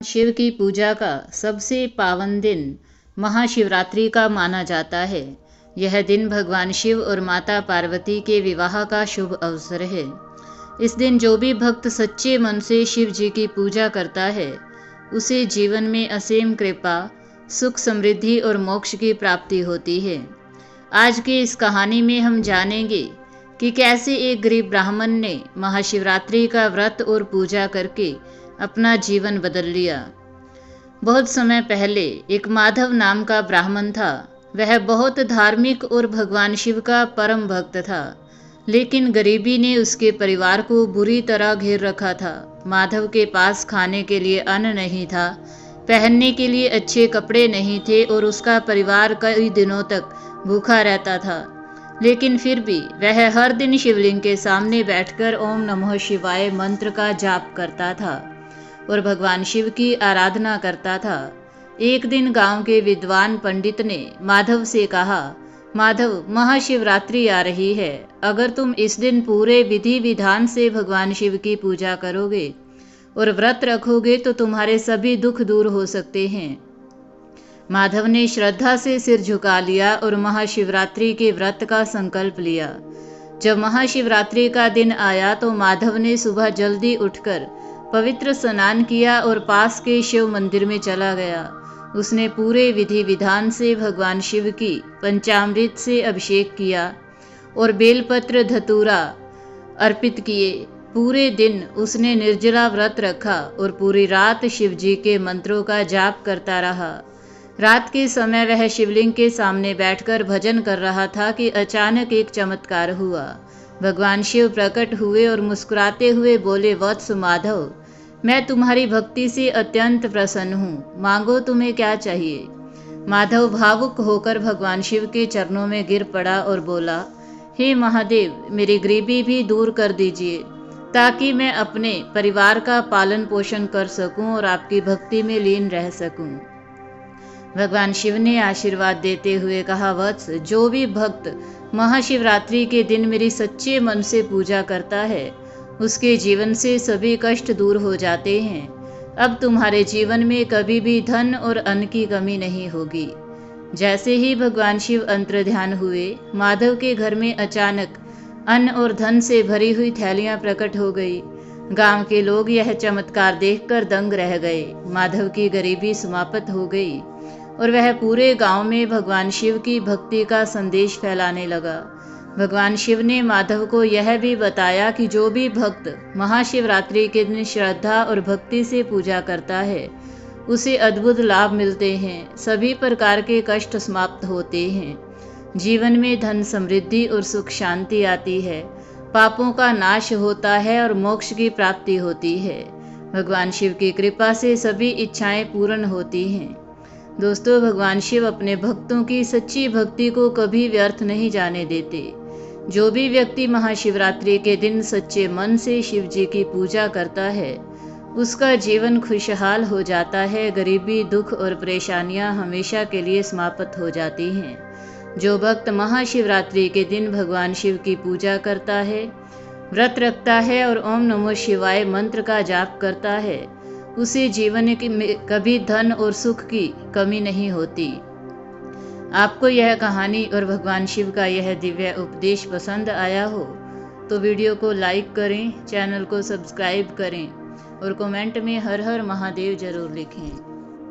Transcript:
शिव की पूजा का सबसे पावन दिन महाशिवरात्रि का माना जाता है। यह दिन भगवान शिव और माता पार्वती के विवाह का शुभ अवसर है। इस दिन जो भी भक्त सच्चे मन से शिव जी की पूजा करता है, उसे जीवन में असीम कृपा, सुख, समृद्धि और मोक्ष की प्राप्ति होती है। आज की इस कहानी में हम जानेंगे कि कैसे एक गरीब ब्राह्मण ने महाशिवरात्रि का व्रत और पूजा करके अपना जीवन बदल लिया। बहुत समय पहले एक माधव नाम का ब्राह्मण था। वह बहुत धार्मिक और भगवान शिव का परम भक्त था, लेकिन गरीबी ने उसके परिवार को बुरी तरह घेर रखा था। माधव के पास खाने के लिए अन्न नहीं था, पहनने के लिए अच्छे कपड़े नहीं थे और उसका परिवार कई दिनों तक भूखा रहता था। लेकिन फिर भी वह हर दिन शिवलिंग के सामने बैठकर ओम नमः शिवाय मंत्र का जाप करता था और भगवान शिव की आराधना करता था। एक दिन गांव के विद्वान पंडित ने माधव से कहा, माधव, महाशिवरात्रि आ रही है। अगर तुम इस दिन पूरे विधि विधान से भगवान शिव की पूजा करोगे और व्रत रखोगे तो तुम्हारे सभी दुख दूर हो सकते हैं। माधव ने श्रद्धा से सिर झुका लिया और महाशिवरात्रि के व्रत का संकल्प लिया। जब महाशिवरात्रि का दिन आया तो माधव ने सुबह जल्दी उठकर पवित्र स्नान किया और पास के शिव मंदिर में चला गया। उसने पूरे विधि विधान से भगवान शिव की पंचामृत से अभिषेक किया और बेलपत्र धतूरा अर्पित किए। पूरे दिन उसने निर्जला व्रत रखा और पूरी रात शिव जी के मंत्रों का जाप करता रहा। रात के समय वह शिवलिंग के सामने बैठकर भजन कर रहा था कि अचानक एक चमत्कार हुआ। भगवान शिव प्रकट हुए और मुस्कुराते हुए बोले, वत्स माधव, मैं तुम्हारी भक्ति से अत्यंत प्रसन्न हूँ, मांगो तुम्हें क्या चाहिए। माधव भावुक होकर भगवान शिव के चरणों में गिर पड़ा और बोला, हे महादेव, मेरी गरीबी भी दूर कर दीजिए ताकि मैं अपने परिवार का पालन पोषण कर सकूं और आपकी भक्ति में लीन रह सकूं। भगवान शिव ने आशीर्वाद देते हुए कहा, वत्स, जो भी भक्त महाशिवरात्रि के दिन मेरी सच्चे मन से पूजा करता है, उसके जीवन से सभी कष्ट दूर हो जाते हैं। अब तुम्हारे जीवन में कभी भी धन और अन्न की कमी नहीं होगी। जैसे ही भगवान शिव अंतर्ध्यान हुए, माधव के घर में अचानक अन्न और धन से भरी हुई थैलियां प्रकट हो गई। गांव के लोग यह चमत्कार देखकर दंग रह गए। माधव की गरीबी समाप्त हो गई और वह पूरे गांव में भगवान शिव की भक्ति का संदेश फैलाने लगा। भगवान शिव ने माधव को यह भी बताया कि जो भी भक्त महाशिवरात्रि के दिन श्रद्धा और भक्ति से पूजा करता है, उसे अद्भुत लाभ मिलते हैं, सभी प्रकार के कष्ट समाप्त होते हैं, जीवन में धन समृद्धि और सुख शांति आती है, पापों का नाश होता है और मोक्ष की प्राप्ति होती है। भगवान शिव की कृपा से सभी इच्छाएं पूर्ण होती हैं। दोस्तों, भगवान शिव अपने भक्तों की सच्ची भक्ति को कभी व्यर्थ नहीं जाने देते। जो भी व्यक्ति महाशिवरात्रि के दिन सच्चे मन से शिव जी की पूजा करता है, उसका जीवन खुशहाल हो जाता है। गरीबी, दुख और परेशानियां हमेशा के लिए समाप्त हो जाती हैं। जो भक्त महाशिवरात्रि के दिन भगवान शिव की पूजा करता है, व्रत रखता है और ओम नमः शिवाय मंत्र का जाप करता है, उसे जीवन में कभी धन और सुख की कमी नहीं होती। आपको यह कहानी और भगवान शिव का यह दिव्य उपदेश पसंद आया हो तो वीडियो को लाइक करें, चैनल को सब्सक्राइब करें और कमेंट में हर हर महादेव जरूर लिखें।